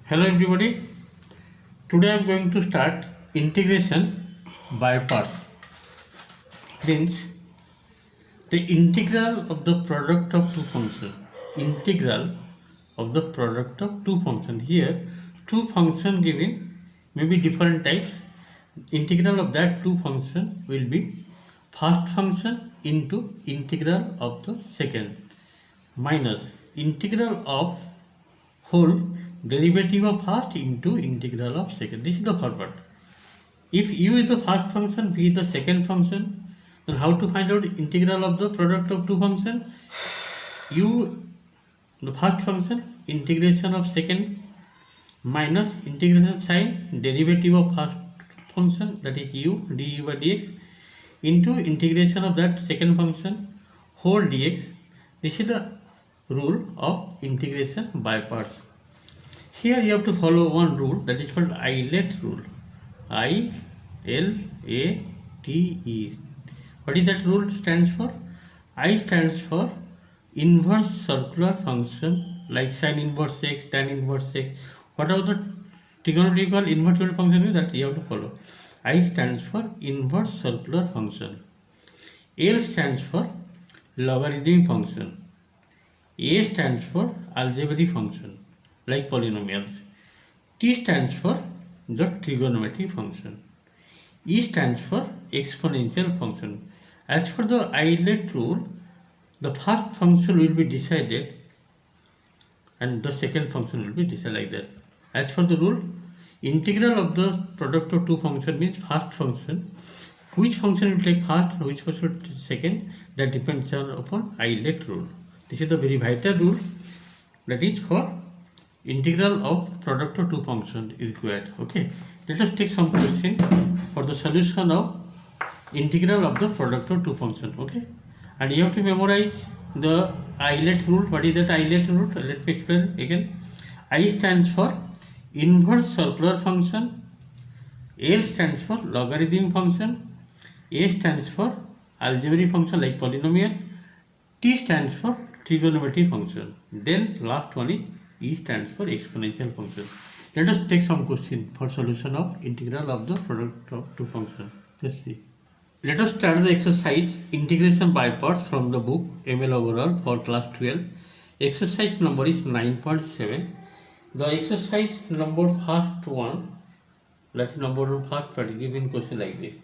Hello everybody. Today I am going to start integration by parts. Means the integral of the product of two functions. Integral of the product of two functions. Here two functions given may be different types. Integral of that two function will be first function into integral of the second minus integral of whole derivative of first into integral of second. This is the forward. If u is the first function, v is the second function, then how to find out integral of the product of two functions? U, the first function, integration of second minus integration sign derivative of first function, that is u du by dx, into integration of that second function whole dx. This is the rule of integration by parts. Here you have to follow one rule, that is called Eilert rule. I-L-A-T-E. What is that rule stands for? I stands for inverse circular function like sin inverse x, tan inverse x. Whatever the trigonometrical inverse function is, that you have to follow. I stands for inverse circular function. L stands for logarithmic function. A stands for algebraic function like polynomials. T stands for the trigonometric function. E stands for exponential function. As for the Eilert rule, the first function will be decided and the second function will be decided like that. As for the rule, integral of the product of two functions means first function. Which function will take first, which function will take second, that depends upon Eilert rule. This is the very vital rule that is for integral of product of two functions required. Okay, let us take some question for the solution of integral of the product of two functions. Okay, and you have to memorize the Eilert rule. What is that Eilert rule? Let me explain again. I stands for inverse circular function, L stands for logarithm function, A stands for algebraic function like polynomial, T stands for trigonometry function. Then last one is E stands for exponential function. Let us take some question for solution of integral of the product of two functions. Let's see. Let us start the exercise integration by parts from the book ML Overall for class 12. Exercise number is 9.7. The exercise number first one, that is number one first part, given question like this.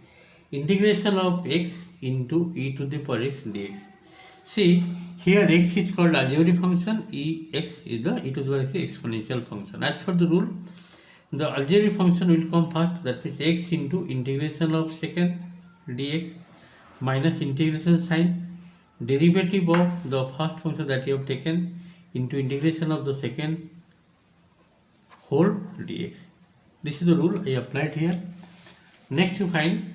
Integration of x into e to the power x dx. See, here x is called algebraic function, x is the e to the power x exponential function. As for the rule, the algebraic function will come first, that means x into integration of second dx minus integration sign derivative of the first function that you have taken into integration of the second whole dx. This is the rule I applied here. Next you find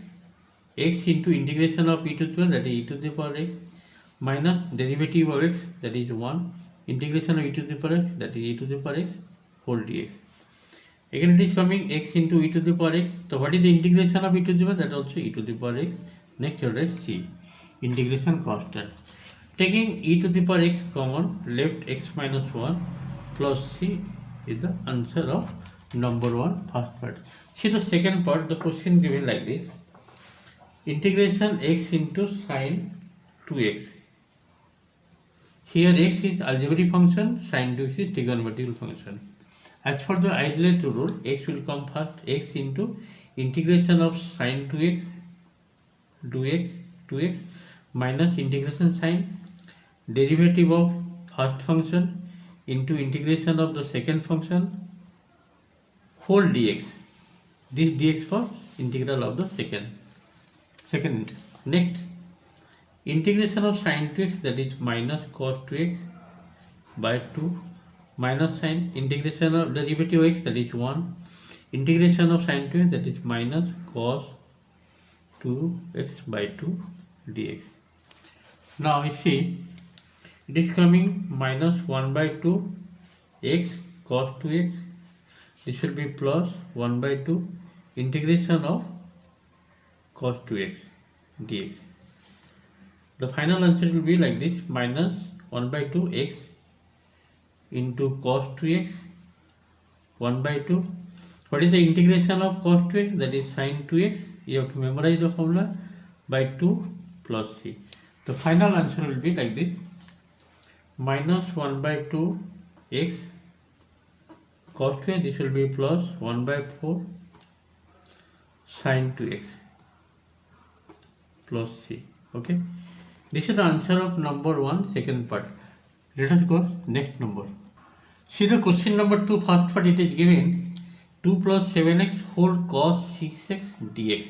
x into integration of e to the power, that is e to the power x, minus derivative of x, that is 1, integration of e to the power x, that is e to the power x whole dx. Again it is coming x into e to the power x. So what is the integration of e to the power? That is also e to the power x. Next you write c, integration constant. Taking e to the power x common, left x minus 1 plus c is the answer of number 1 first part. See the second part, the question given like this. Integration x into sine 2x. Here x is algebraic function, sine 2x is trigonometric function. As for the Eilert rule, x will come first, x into integration of sine 2x, 2x minus integration sign derivative of first function into integration of the second function whole dx. This dx for integral of the second. Next, integration of sine 2x, that is minus cos 2x by 2 minus sign integration of derivative of x, that is 1, integration of sine 2x, that is minus cos 2x by 2 dx. Now you see it is coming minus 1 by 2 x cos 2x. This will be plus 1 by 2 integration of cos 2x dx. The final answer will be like this, minus 1 by 2 x into cos 2x 1 by 2. What is the integration of cos 2x? That is sin 2x. You have to memorize the formula by 2 plus c. The final answer will be like this: minus 1 by 2 x cos 2x. This will be plus 1 by 4 sin 2x plus c. Okay. This is the answer of number 1, second part. Let us go next number. See the question number 2, first part. It is given 2 plus 7x whole cos 6x dx.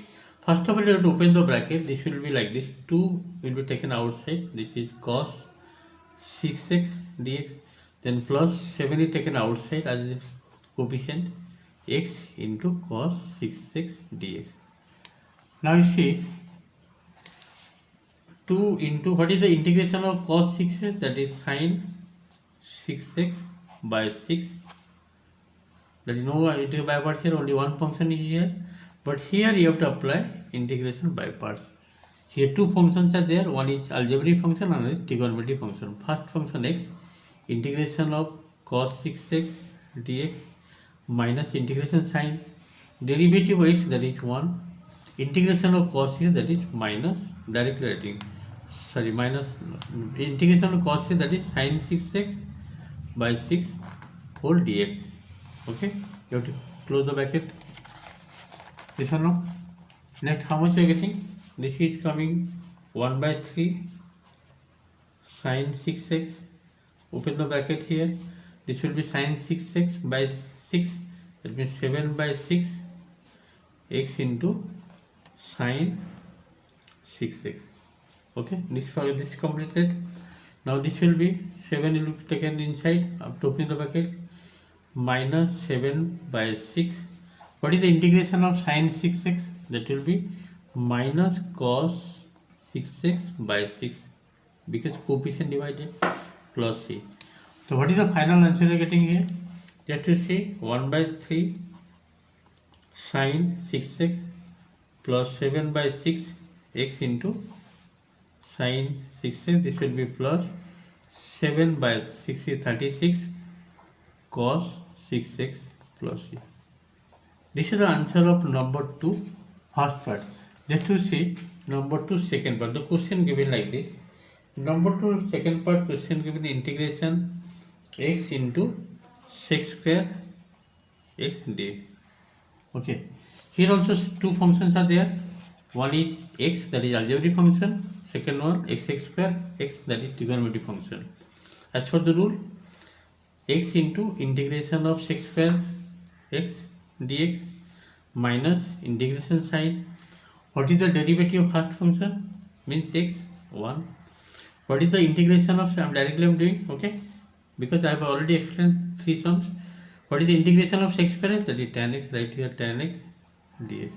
First of all, you have to open the bracket. This will be like this. 2 will be taken outside. This is cos 6x dx. Then plus 7 is taken outside as the coefficient x into cos 6x dx. Now you see 2 into what is the integration of cos 6x? That is sin 6x by 6. There is no integration by parts here, only one function is here. But here you have to apply integration by parts. Here two functions are there. One is algebraic function and one is trigonometric function. First function x, integration of cos 6x dx minus integration sin derivative of x, that is 1. Integration of cos 6, that is minus, directly writing, sorry, minus integration of cos 6, that is sin 6x by 6 whole dx. Okay, you have to close the bracket. This one now. Next, how much you are getting? This is coming 1 by 3 sin 6x. Open the bracket here. This will be sin 6x by 6. That means 7 by 6 x into sin 6x. Okay, this is completed. Now this will be 7 will be taken inside after opening the bracket. Minus 7 by 6. What is the integration of sin 6x? That will be minus cos 6x by 6, because coefficient divided, plus c. So what is the final answer you are getting here? Just to see 1 by 3 sin 6x plus 7 by 6 x into sin 6x. This will be plus 7 by 6 is 36 cos 6x plus c. This is the answer of number 2, first part. Just to see number 2, second part. The question given like this. Number 2, second part question given integration x into sec square x dx. Okay. Here also two functions are there. One is x, that is algebraic function. Second one x square x, that is trigonometric function. As for the rule, x into integration of sec square x dx minus integration sin. What is the derivative of first function? Means x, 1. What is the integration of, I am doing, okay, because I have already explained 3 sums. What is the integration of sec square x? That is tan x, right here tan x dx.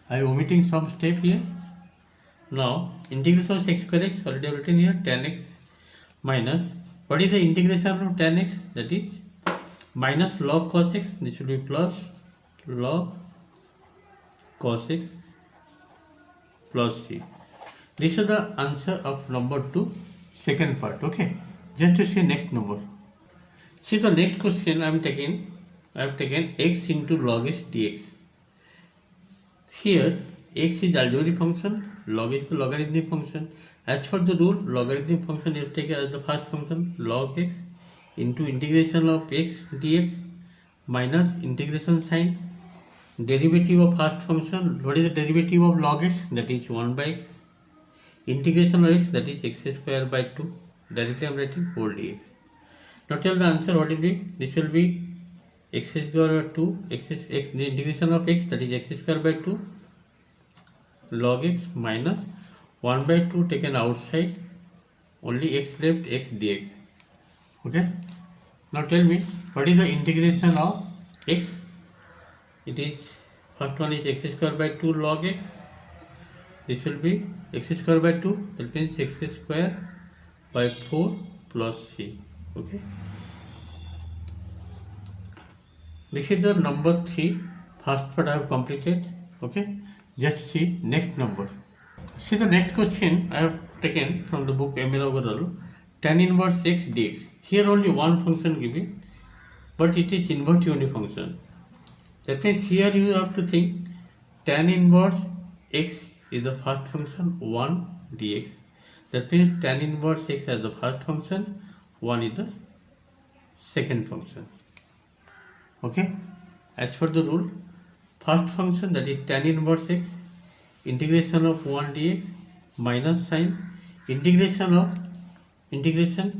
I am omitting some step here. Now integration of sec square x, already written here, tan x minus, what is the integration of tan x? That is minus log cos x. This will be plus log cos x plus c. This is the answer of number 2, second part. Okay, just to see next number. See the next question I have taken x into log x dx. Here x is algebraic function, log is the logarithmic function. As for the rule, logarithmic function you take as the first function, log x into integration of x dx minus integration sin derivative of first function. What is the derivative of log x? That is 1 by x. Integration of x, that is x square by 2. Directly I am writing whole dx. Now tell the answer what will be. This will be x square by 2, the integration of x, that is x square by 2 log x minus 1 by 2 taken outside, only x left, x dx. Okay. Now tell me what is the integration of x. It is, first one is x square by 2 log x. This will be x square by 2, that means x square by 4 plus c. Okay. This is the number 3, first part I have completed. Okay. Just see next number. See the next question I have taken from the book M. L. Agarwal, tan inverse x dx. Here only one function given. but it is inverse unifunction. That means here you have to think tan inverse x is the first function, 1 dx. That means tan inverse x as the first function, 1 is the second function. Okay, as per the rule, first function, that is tan inverse x, integration of 1 dx minus sign, integration,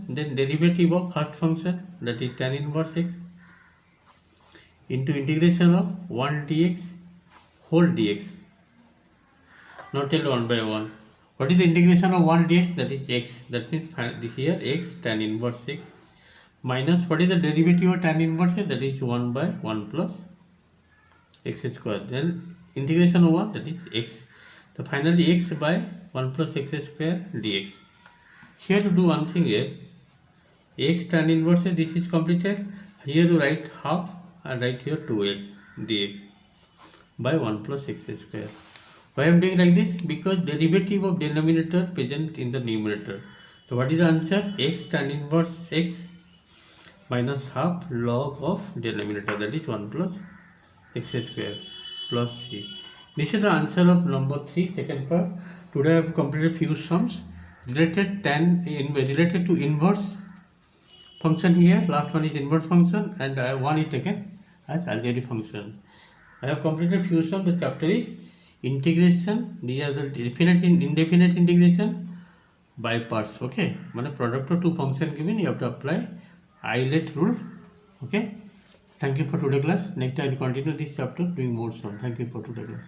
then derivative of first function, that is tan inverse x, into integration of 1 dx whole dx, not tell 1 by 1. What is the integration of 1 dx? That is x. That means here x tan inverse x minus, what is the derivative of tan inverse x? That is 1 by 1 plus x square. Then integration of 1, that is x. So finally x by 1 plus x square dx. Here to do one thing here, x tan inverse x, this is completed. Here you write half and write here 2x dx by 1 plus x square. Why I am doing like this? Because derivative of denominator present in the numerator. So what is the answer? X tan inverse x minus half log of denominator, that is 1 plus x square plus c. This is the answer of number 3, second part. Today I have completed few sums related to inverse function here. Last one is inverse function, and one is taken as auxiliary function. I have completed few sums. The chapter is integration. These are the definite and indefinite integration by parts. Okay, when product of two function given, you have to apply Eilert rule. Okay, thank you for today class. Next I will continue this chapter doing more sum. Thank you for today class.